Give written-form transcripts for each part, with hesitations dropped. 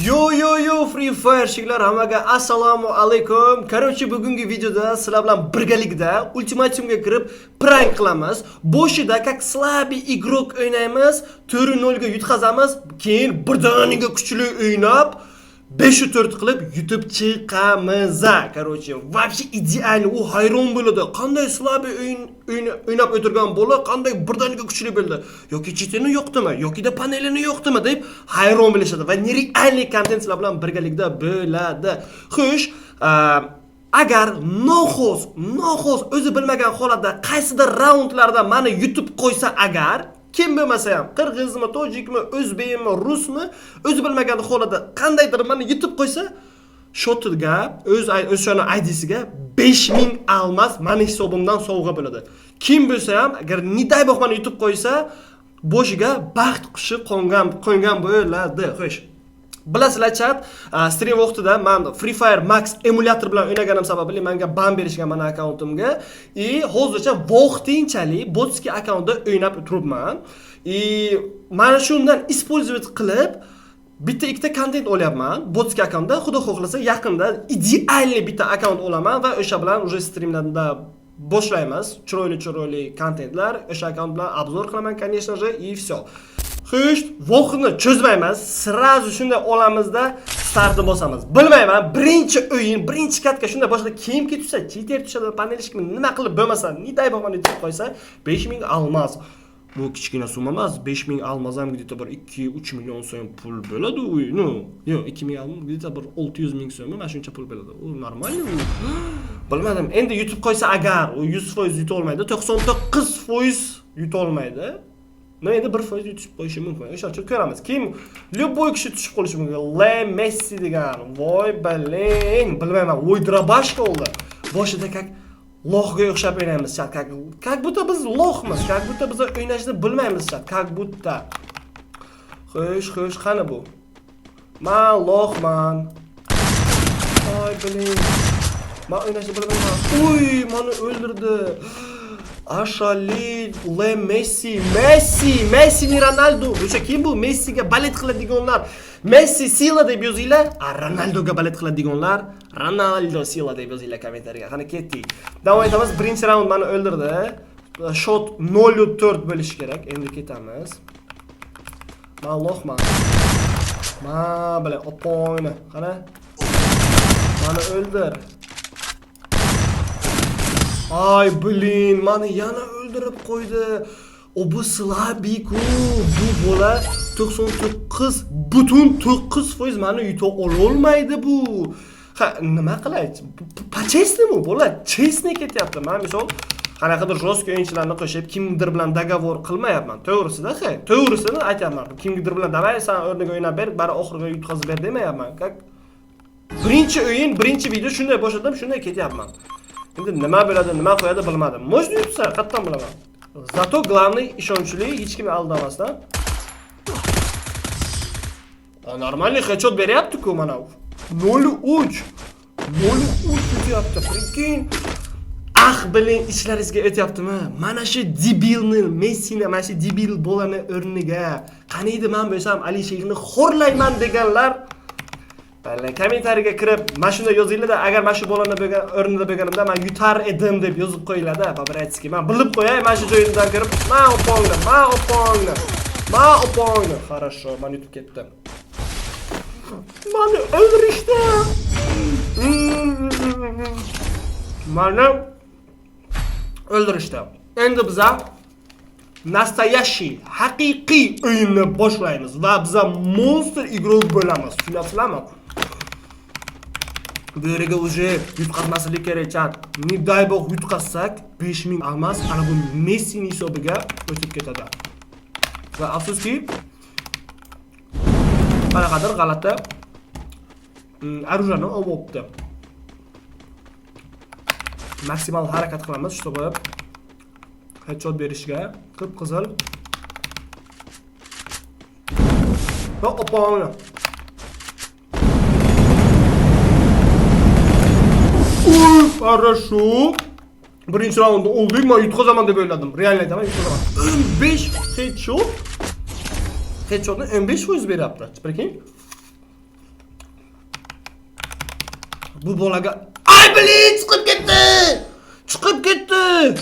Yo Free Fire shiklar hammaga assalomu alaykum. Короче, bugungi videoda sizlar bilan birgalikda ultimatumga kirib prank qilamiz. Boshida как слабый игрок o'ynaymiz, 4-0 ga yutqazamiz, keyin birdaniga kuchli o'ynab 5-4 qilib yutib chiqamiz. Короче, вообще ideal, u hayron bo'ladi. Qanday слабый o'ynab o'tirgan bola, qanday birdaniga kuchli bo'ldi. Yoki chetini yo'qdimi, yoki da panelini yo'qdimi deb hayron bo'lishadi va nerealniy kontent sizlar bilan birgalikda bo'ladi. Xo'sh, agar noxo'z o'zi bilmagan holatda qaysidir raundlarda meni yutib qo'ysa agar kim bo'lmasa ham, qirg'izmi, tojikmi, o'zbekmi, rusmi, o'zi bilmagan holatda qandaydir meni yutib qo'ysa, shotiga, o'shani ID'siga 5000 almas meni hisobimdan sovg'a bo'ladi. Kim bo'lsa ham, agar niday boq meni yutib qo'ysa, boshiga baxt qushi qo'ngan bo'ladi. Xo'sh. Bilasizlar chat, stream vaqtida men Free Fire Max emulyator bilan o'ynaganim sababli menga ban berishgan meni akkauntimga. Hozircha vaqtinchalik botski akkauntda o'ynab turibman. Mana shundan использовать qilib bitta ikkita kontent olyapman. Botski akkauntda xudo xohlasa yaqinda idealniy bitta akkaunt olaman va o'sha bilan уже streamlarda boshlaymiz. Chiroyli kontentlar, o'sha akkaunt bilan obzor qilaman, конечно же, и всё. Xo'sh, voqni cho'zmaymiz, srazu shunday olamizda startni bosamiz. Bilmayman, birinchi o'yin, birinchi katka shunday boshida kiyim ketsa, cheter tushadi, panelishkini nima qilib bo'lmasa, niday bo'lgan deb qo'ysa, 5000 almas. Bu kichkina summa emas, 5000 almas ham где-то bir 2-3 million so'm pul bo'ladi u. No, yo'q, 2000 almas где-то bir 600 ming so'm, mana shuncha pul bo'ladi. U normalmi? Bilmadim. Endi yutib qo'ysa agar u 100% yuta olmaydi, 99% yuta olmaydi. No, endi 1% yutib qo'yishi mumkin. O'sha uchun ko'ramiz. Kim любой kishi tushib qolishi mumkin. Le Messi degan. Voy baleng, bilmayman. Voy drabashka oldi. Boshida как loxga o'xshab o'ynaymiz chat. Как будто biz loxmiz. Как будто biz o'ynashni bilmaymiz chat. Как будто. Xo'sh, qani bu? Men loxman. Voy baleng. Men o'ynashni bilmayman. Uy, meni o'ldirdi. Ashali, Le Messi, ni Ronaldo. O'sha kim bu? Messiga balet qiladiganlar. Messi Sila deb yozinglar, Ronaldoga balet qiladiganlar, Ronaldo Sila deb yozinglar kommentariyaga. Qani ketdik. Davom etamiz. Birinchi raund meni o'ldirdi. Shot 0-4 bo'lishi kerak. Endi ketamiz. Allohman. Ma bilan opoyni. Qani? Meni o'ldir. Ay blin, meni yana o'ldirib qo'ydi. O bu slabiku, bu bola 99, butun 9% meni yuta olmaydi bu. Ha, nima qilay? Pachesnimi bola? Chesni ketyapti. Men misol qanaqadir jostko o'yinchilarni qo'shib, kimdir bilan dogovor qilmayapman. To'g'risida, to'g'risini aytayapman. Kimdir bilan davay, sen o'rniga o'ynab ber, bari oxiriga yutqazib ber demayapman. Birinchi o'yin, birinchi video shunday boshladim, shunday ketyapman. Endi nima bo'ladi, nima qo'yadi bilmadim. Mo'jni yutsa, qattan bilaman. Zato главный ishonchli, hech kimni aldamasdan. Normalniy headshot beryapti-ku mana u. 0-3 yutyapti. Prikin. Bilan ishlaringizga o'tyaptimi? Mana shu debilni, Messini, mana shu debil bolani o'rniga qaniydi men bo'lsam Ali Sheyxni xo'rlayman deganlar kommentariyaga kirib, mana shunda yozinglar-da, agar mana shu bolani o'rnida bo'lganimda men yutar edim deb yozib qo'yinglar-da. Babratski, men bilib qo'yay, mana shu joyimdan kirib, men opongni. Хорошо, men yutib ketdim. Meni o'ldirishdi. Meni o'ldirishdi. Endi biz nastoящий, haqiqiy o'yinni boshlaymiz va biz monster игрок bo'lamiz. Tushunasizlarmi? Bu yerga уже yutqazmaslik kerak chat. Ne day boq yutqazsak 5000 almas ana bu Messi hisobiga o'tib ketadi. Va afsuski qanaqadir g'alati orужияni olibdi. Maksimal harakat qilamiz, чтобы headshot berishga. Qip-qizil. Va opongni. Хорошо. Birinchi raundda oldik, men yutqazaman deb o'yladim. Real aytaman, yutqazaman. 15 headshot. Headshotni 15% beryapti. Chiqing. Bu bolaga ay blin chiqib ketdi. Chiqib ketdi.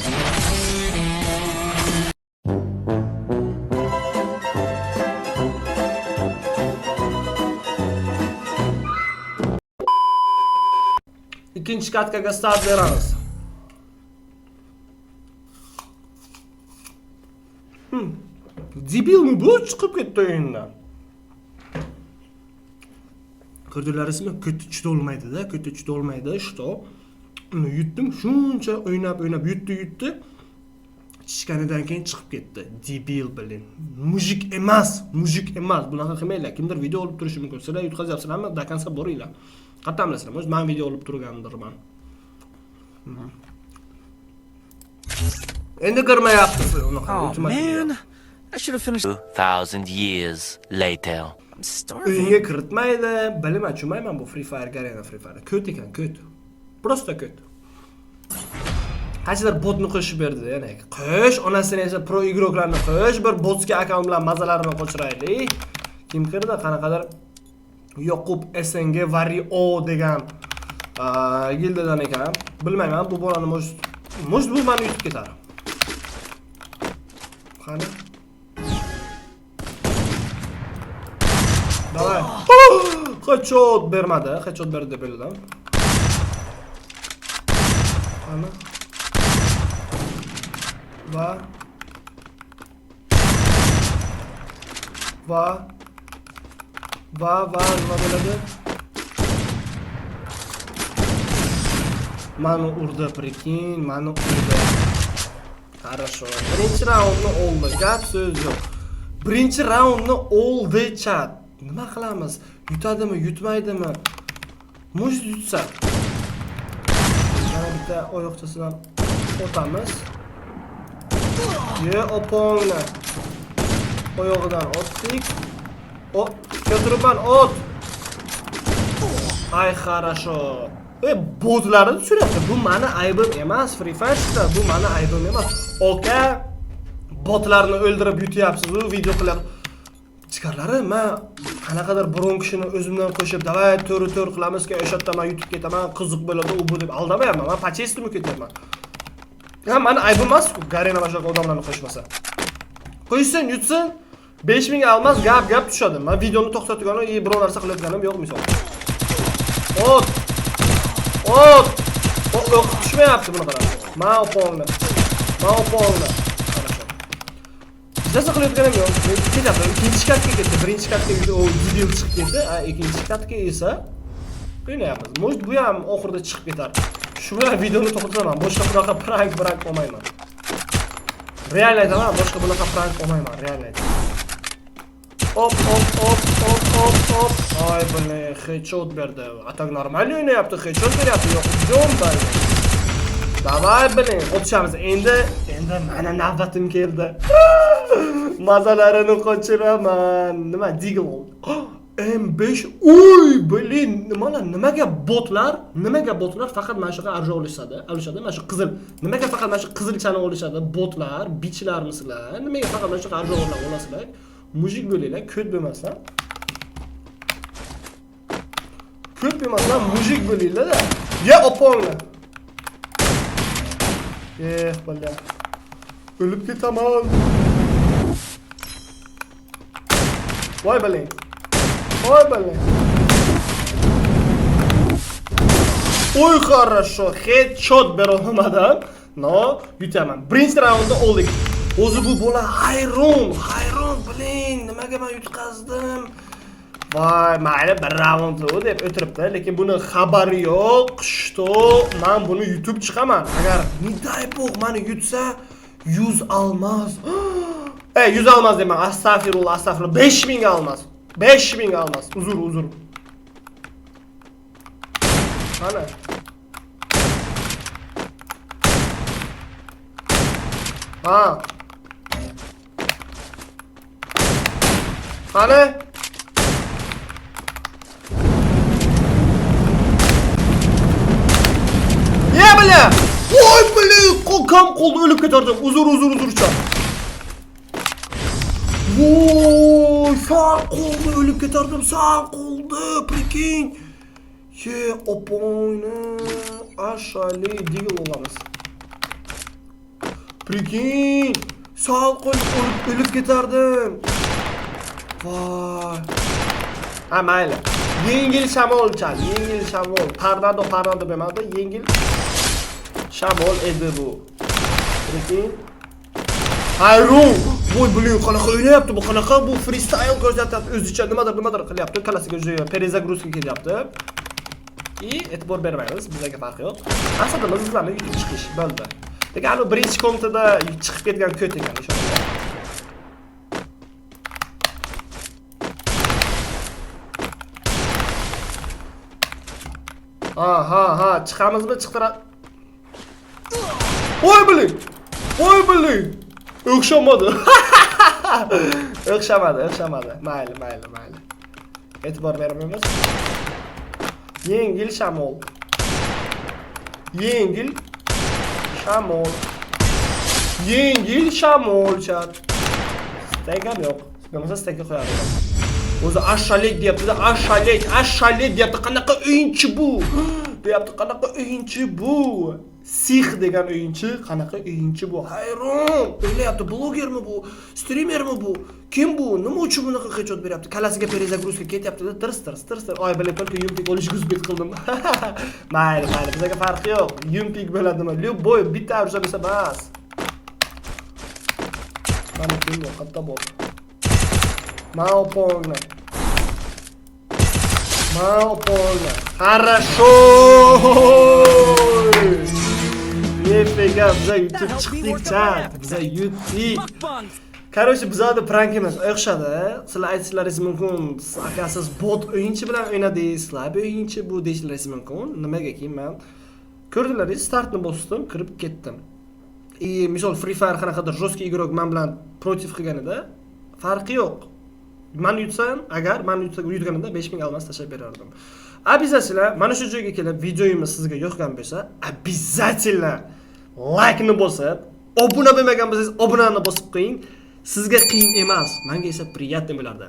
İkinci katkaga start beramiz. Debil mi bu? Chiqib ketdi o'yindan. Ko'rdilarizmi? Kötü chidolmaydi-da, kötü chidolmaydi, что? Uni yutdim, shuncha o'ynab yutdi. Chishganidan keyin chiqib ketdi. Debil bilin. Mujik emas. Bunaqa qilmanglar. Kimdir video olib turishi mumkin. Sizlar yutqazyapsizlarmi? Dakansa boringlar. Qattan bilasizlar, o'zi men video olib turgandirman. Endi kirmayapti unaqa. Oh man, I should have finished. 2,000 years later. I'm starving. Uyinga kiritmaydi. Bilaman, tushunmayman bu Free Fire Garena Free Fire. Ko't ekan, ko't. Prosta ko't. Qaysidir botni qo'shib berdi, yana. Qo'sh, onasini esa pro igroklarni qo'sh, bir botga akkaunt bilan mazalarini qo'shiraylik. Kim kirdi? Qanaqadir Yoqub SNG Vario degan gildadan ekan. Bilmayman, bu bolani mush bu meni yutib ketadi. Qani? Davay. Headshot bermadi, headshot berdi deb bildim. Qani? Va nima bo'ladi? Mani urdi, прикинь, mani urdi. Хорошо. Birinchi raundni oldi. Gap so'z yo'q. Birinchi raundni oldi chat. Nima qilamiz? Yutadimi, yutmaydimi? Mush yutsa. Mana bitta oyoqchasidan o'tamiz. Ye opongni. Oyog'idan otdik. Ko'tirman ot. Ay хорошо. Botlarni tushiryapti. Bu meni aybim emas, Free Fire'da bu meni aybim emas. Oka, botlarni o'ldirib yutyapsiz, u video qilib. Chiqarlari, men qanaqadir biron kishini o'zimdan qo'shib, "Davay, to'ri-to'r qilamiz-ki, o'sha yerda men yutib ketaman, qiziq bo'ladi, u bu" deb aldamayapman. Men pachestimi ketyapman. Ya, meni aybim emas-ku, Garena boshqa odamlarni qo'shmasa. Qo'ysin, yutsin. 5000 ga olmaz, gap tushadi. Men videoni to'xtatganim, biror narsa qilayotganim yo'q misol. Ot. Tushmayapti buni qarang. Men opongni. Qarashim. Bizda qilayotganim yo'q. Ikkinchi katga ketdi. Birinchi katga video chiqib ketdi. Ikkinchi katga esa o'ynayapmiz. Mo'j bu ham oxirida chiqib ketar. Shu bilan videoni to'xtataman. Boshqa bunaqa prank olmayman. Real aytaman, boshqa bunaqa prank olmayman, real aytaman. Hop. Ay blin, headshot berdi. Atak normal o'ynayapti, headshot beryapti. Yo'q, jon berdi. Davay blin, o'tishamiz. Endi mana navbatim keldi. Mazalarini qochiraman. Nima Deagle? M5. Uy, blin, nimaga botlar faqat mana shuga arjo olishadi, mana shu qizil. Nimaga faqat mana shu qizilchani olishadi? Botlar, bichlarmisizlar? Nimaga faqat mana shu arjo olasizlar? Mujik bo'linglar, ko't bo'lmasdan. Ko'p emasdan mujik bo'linglar-da. Ye oponglar. Balla. O'lib ketaman. Voy balang. Oy, хорошо. Headshot berolmadim. No, yutaman. Birinchi raundni oldik. O'zi bu bola hayron, blin, nimaga men yutqazdim? Voy, mayli bir raund deb o'tiribdi, lekin buni xabari yo'q, что men buni yutib chiqaman. Agar niday bog' meni yutsa 100 almaz. 100 almaz deyman. Astagfirullah. 5000 ga almaz. 5000 ga almaz. Uzr. Mana. Ha. Qani? Ye bile. Voy bile, kokam qoldi, o'lib ketardim. Uzr cha. Voy, sağ qoldi, o'lib ketardim, sağ qoldi, прикинь. Ye, opoyni. Ashali deal olamiz. Prikin. Sağ qo'l o'lib ketardim. Voy. Ha, mayli. Yengil shamol chal, yengil shamol. Tornado demadi, yengil shamol edi bu. Prikin. Hayron. Voy, bilin qanaqa o'ynayapti bu, qanaqa bu freestyle ko'rsatyapti. O'zicha nimadir qilyapti. Kalasiga juda perezagruska kelyapti. E'tibor bermaymiz, bizga farqi yo'q. Aslida bizlarni yutib chiqish bo'ldi. Lekin anu birinchi kontida chiqib ketgan ko't ekan inshaalloh. Ha, chiqamizmi? Chiqtira. Voy bilin. O'xshamadi. O'xshamadi. Mayli. E'tibor bermaymiz. Yengil shamol. Yengil shamol chat. Stegam yo'q. Bo'lmasa stegga qo'yardim. O'zi ashalik deyapti-da, ashalik deyapti. Qanaqa o'yinchi bu? Deyapti, qanaqa o'yinchi bu? Six degan o'yinchi, qanaqa o'yinchi bu? Hayron. O'ylayapti, blogermi bu? Streamermi bu? Kim bu? Nima uchun bunaqa qechot beryapti? Kalasiga perezagruska ketyapti-da, tirs. Oy, bilib только yumpik olish guzbet qildim. Mayli, bizga farqi yo'q. Yumpik bo'ladimi? Любой bitta ursa bo'lsa bas. Mana kim yo'q, qatta bor. Maopogna. Хорошо. Nefega biza yutib chiqdik chat. Biza yutdik. Короче, bizada prank emas, o'xshadi. Sizlar aytishlaringiz mumkin, akasiz bot o'yinchi bilan o'ynadingiz, slab o'yinchi bu deyishlaringiz mumkin. Nimagaki men ko'rdilaringiz, startni bosdim, kirib ketdim. Misol Free Fire qanaqadir жесткий игрок men bilan protiv qilganida farqi yo'q. Men yutsam, agar men yutganimda 5000 almas tashlab berardim. Обязательно mana shu joyga kelib videoyimiz sizga yoqgan bo'lsa, обязательно like ni bosib, obuna bo'lmagan bo'lsangiz obunani bosib qo'ying. Sizga qiyin emas, menga esa приятно bo'lardi.